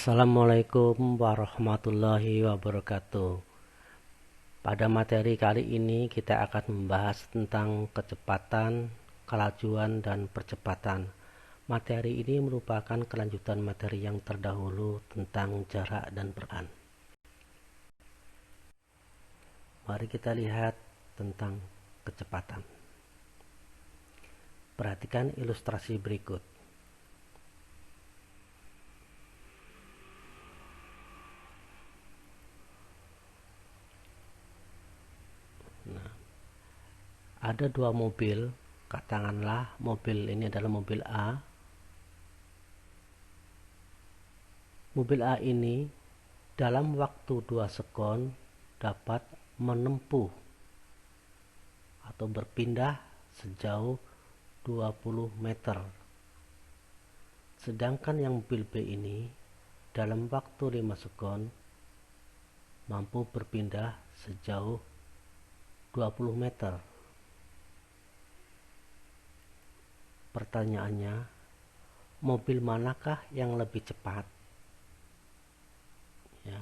Assalamualaikum warahmatullahi wabarakatuh. Pada materi kali ini kita akan membahas tentang kecepatan, kelajuan, dan percepatan. Materi ini merupakan kelanjutan materi yang terdahulu tentang jarak dan pergerakan. Mari kita lihat tentang kecepatan. Perhatikan ilustrasi berikut. Ada dua mobil, katakanlah mobil ini adalah mobil A. Mobil A ini dalam waktu 2 sekon dapat menempuh atau berpindah sejauh 20 meter. Sedangkan yang mobil B ini dalam waktu 5 sekon mampu berpindah sejauh 20 meter. Pertanyaannya, mobil manakah yang lebih cepat? Ya.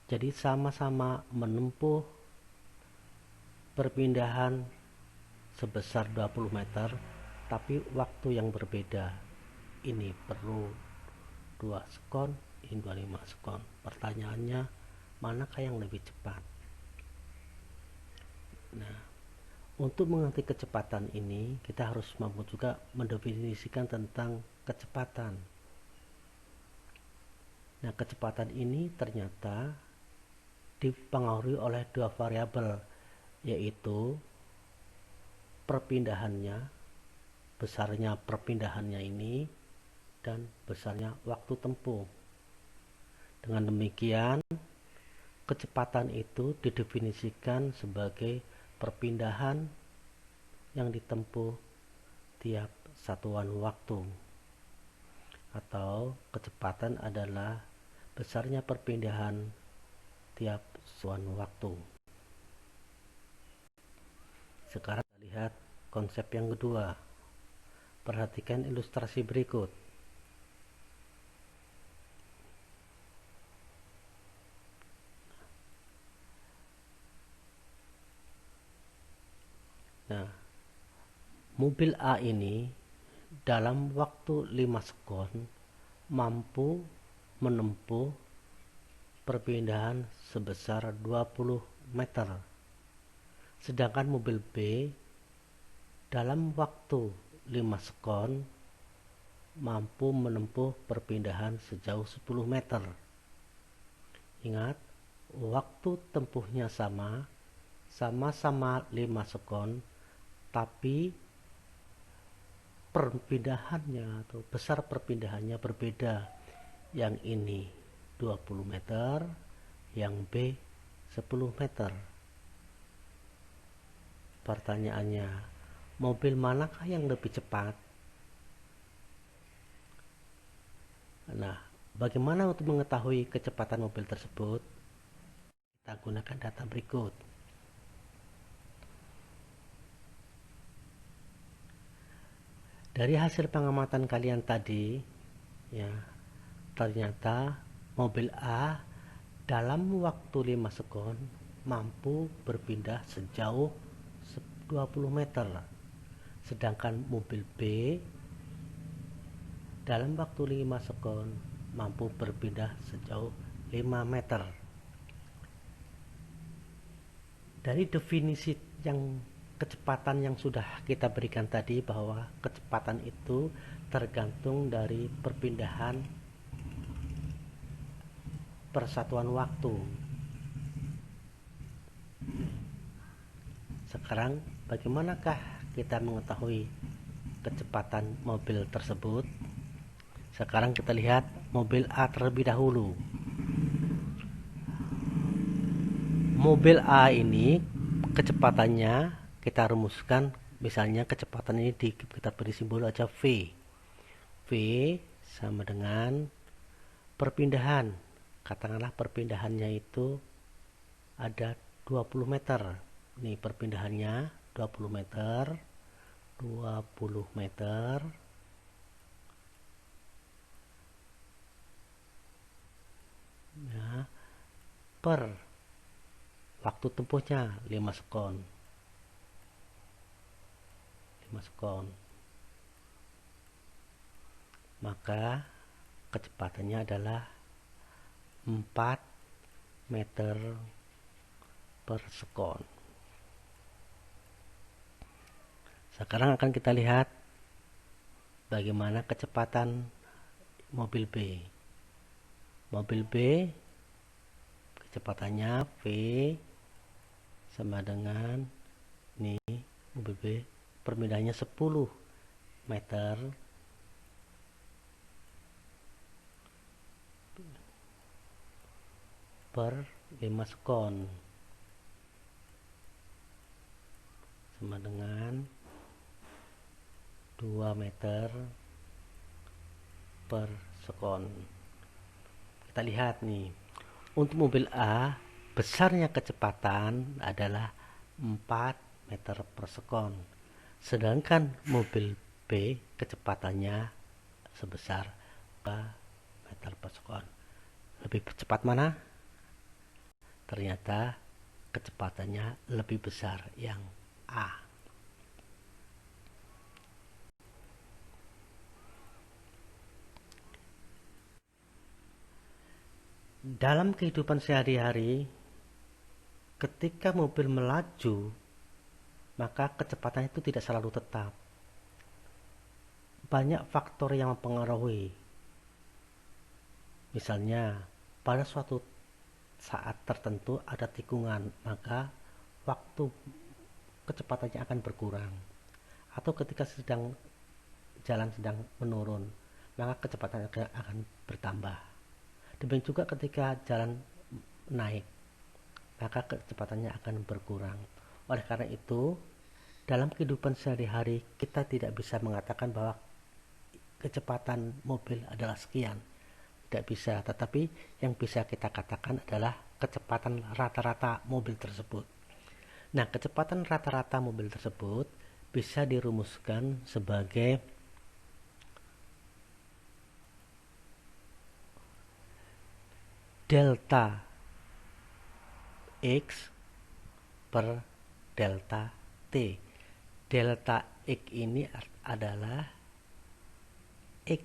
Jadi sama-sama menempuh perpindahan sebesar 20 meter, tapi waktu yang berbeda. Ini perlu 2 sekon, ini 25 sekon. Pertanyaannya, manakah yang lebih cepat? Nah, untuk mengerti kecepatan ini, kita harus mampu juga mendefinisikan tentang kecepatan. Nah, kecepatan ini ternyata dipengaruhi oleh dua variabel, yaitu perpindahannya, besarnya perpindahannya ini, dan besarnya waktu tempuh. Dengan demikian, kecepatan itu didefinisikan sebagai perpindahan yang ditempuh tiap satuan waktu, atau kecepatan adalah besarnya perpindahan tiap satuan waktu. Sekarang kita lihat konsep yang kedua. Perhatikan ilustrasi berikut. Nah, mobil A ini dalam waktu 5 sekon mampu menempuh perpindahan sebesar 20 meter. Sedangkan mobil B dalam waktu 5 sekon mampu menempuh perpindahan sejauh 10 meter. Ingat, waktu tempuhnya sama-sama 5 sekon, tapi perpindahannya atau besar perpindahannya berbeda. Yang ini 20 meter, yang B 10 meter. Pertanyaannya, mobil manakah yang lebih cepat? Nah, bagaimana untuk mengetahui kecepatan mobil tersebut? Kita gunakan data berikut. Dari hasil pengamatan kalian tadi, ya, ternyata mobil A dalam waktu 5 sekon mampu berpindah sejauh 20 meter. Sedangkan mobil B dalam waktu 5 sekon mampu berpindah sejauh 5 meter. Dari definisi kecepatan yang sudah kita berikan tadi, bahwa kecepatan itu tergantung dari perpindahan persatuan waktu. Sekarang bagaimanakah kita mengetahui kecepatan mobil tersebut? Sekarang kita lihat mobil A terlebih dahulu. Mobil A ini kecepatannya kita rumuskan, misalnya kecepatan ini kita beri simbol aja V. V sama dengan perpindahan. Katakanlah perpindahannya itu ada 20 meter. Ini perpindahannya 20 meter, 20 meter, ya, per waktu tempuhnya 5 sekon. 5 sekon. Maka kecepatannya adalah 4 meter per sekon. Sekarang akan kita lihat bagaimana kecepatan mobil B. Mobil B kecepatannya V sama dengan ini, mobil B perpindahannya 10 meter per 5 sekon sama dengan 2 meter per sekon. Kita lihat nih, untuk mobil A besarnya kecepatan adalah 4 meter per sekon, sedangkan mobil B kecepatannya sebesar 2 meter per sekon. Lebih cepat mana? Ternyata kecepatannya lebih besar yang A. Dalam kehidupan sehari-hari, ketika mobil melaju, maka kecepatan itu tidak selalu tetap. Banyak faktor yang mempengaruhi. Misalnya, pada suatu saat tertentu ada tikungan, maka waktu kecepatannya akan berkurang. Atau ketika jalan sedang menurun, maka kecepatan akan bertambah. Demikian juga ketika jalan naik, maka kecepatannya akan berkurang. Oleh karena itu, dalam kehidupan sehari-hari kita tidak bisa mengatakan bahwa kecepatan mobil adalah sekian. Tidak bisa, tetapi yang bisa kita katakan adalah kecepatan rata-rata mobil tersebut. Nah, kecepatan rata-rata mobil tersebut bisa dirumuskan sebagai delta X per delta T. Delta X ini adalah X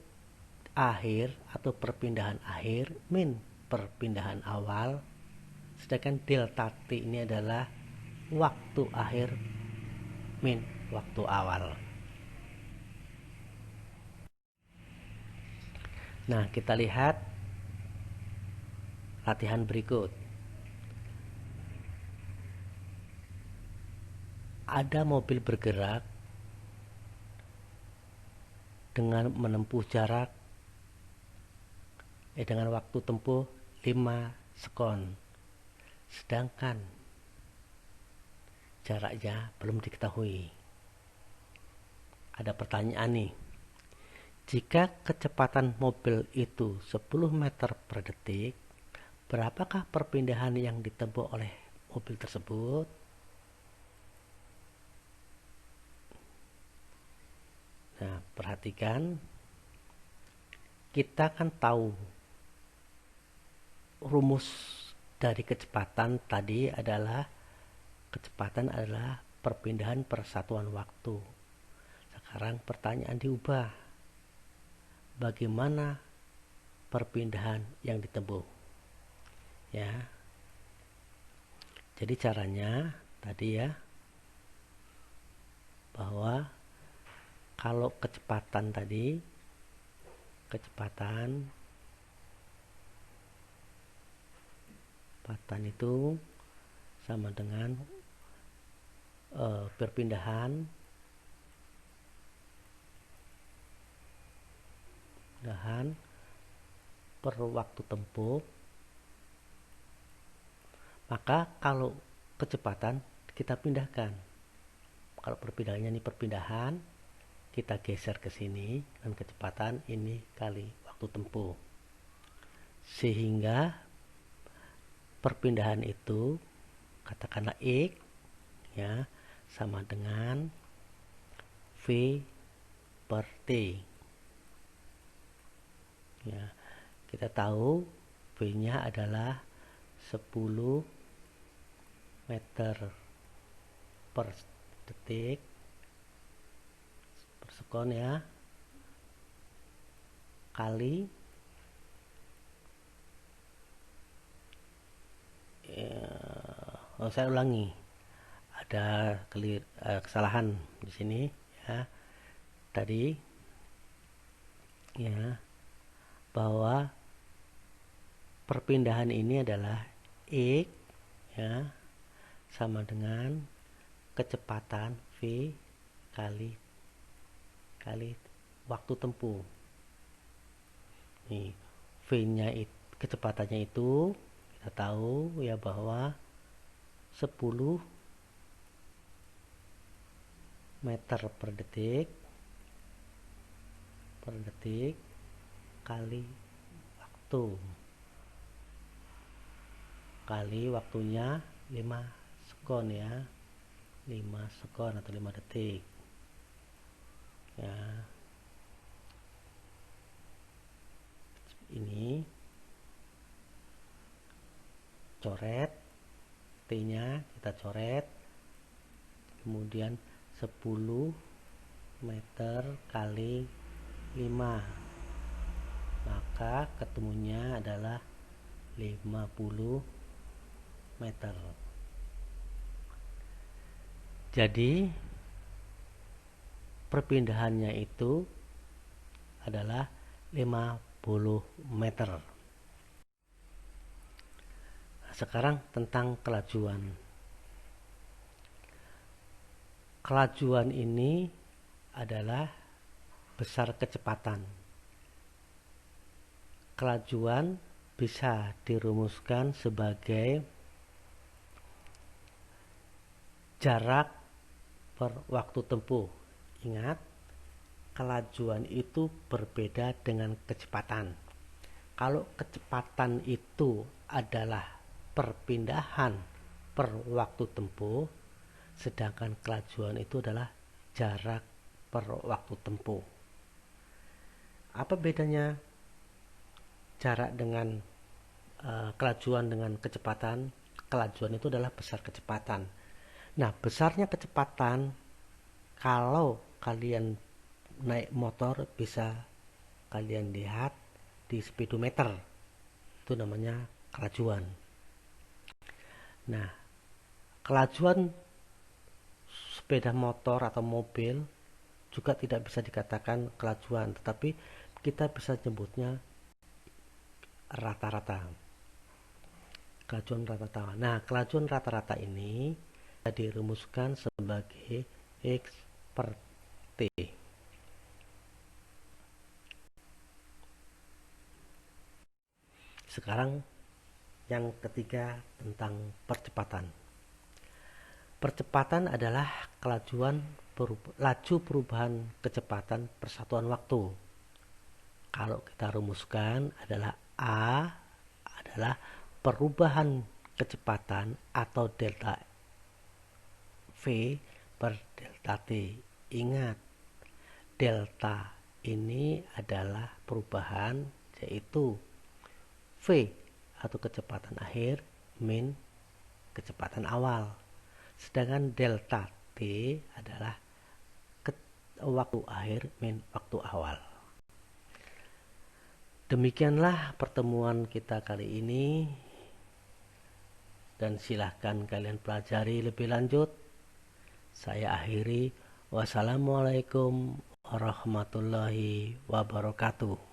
akhir atau perpindahan akhir min perpindahan awal, sedangkan delta T ini adalah waktu akhir min waktu awal. Nah, kita lihat latihan berikut. Ada mobil bergerak dengan menempuh jarak dengan waktu tempuh 5 sekon. Sedangkan jaraknya belum diketahui. Ada pertanyaan nih. Jika kecepatan mobil itu 10 meter per detik, berapakah perpindahan yang ditempuh oleh mobil tersebut? Nah, perhatikan, kita kan tahu rumus dari kecepatan tadi adalah perpindahan per satuan waktu. Sekarang pertanyaan diubah. Bagaimana perpindahan yang ditempuh? Ya. Jadi caranya tadi ya, bahwa kalau kecepatan itu sama dengan perpindahan per waktu tempuh. Maka kalau kecepatan kita pindahkan, kalau perpindahannya ini perpindahan, kita geser ke sini, dan kecepatan ini kali waktu tempuh, sehingga perpindahan itu katakanlah X ya sama dengan V per T. Ya, kita tahu V V-nya adalah 10 meter per detik per sekon ya, kali saya ulangi, ada kesalahan di sini ya, tadi ya, bahwa perpindahan ini adalah X ya sama dengan kecepatan V kali waktu tempuh. Nih, V-nya kecepatannya itu kita tahu ya bahwa 10 meter per detik kali waktunya 5 sekon ya, 5 sekon atau 5 detik ya. Ini coret T-nya, kita coret, kemudian 10 meter kali 5, maka ketemunya adalah 50 meter. Jadi perpindahannya itu adalah 50 meter. Sekarang tentang kelajuan. Kelajuan ini adalah besar kecepatan. Kelajuan bisa dirumuskan sebagai jarak per waktu tempuh. Ingat, kelajuan itu berbeda dengan kecepatan. Kalau kecepatan itu adalah perpindahan per waktu tempuh, sedangkan kelajuan itu adalah jarak per waktu tempuh. Apa bedanya jarak dengan kelajuan dengan kecepatan? Kelajuan itu adalah besar kecepatan. Nah, besarnya kecepatan, kalau kalian naik motor bisa kalian lihat di speedometer, itu namanya kelajuan. Nah, kelajuan sepeda motor atau mobil juga tidak bisa dikatakan kelajuan, tetapi kita bisa nyebutnya rata-rata. Kelajuan rata-rata. Nah, kelajuan rata-rata ini bisa dirumuskan sebagai X per T. Sekarang yang ketiga tentang percepatan. Percepatan adalah laju perubahan kecepatan persatuan waktu. Kalau kita rumuskan adalah A adalah perubahan kecepatan atau delta V per delta T. Ingat, delta ini adalah perubahan, yaitu V atau kecepatan akhir min kecepatan awal. Sedangkan delta T adalah waktu akhir min waktu awal. Demikianlah pertemuan kita kali ini, dan silahkan kalian pelajari lebih lanjut. Saya akhiri. Wassalamualaikum warahmatullahi wabarakatuh.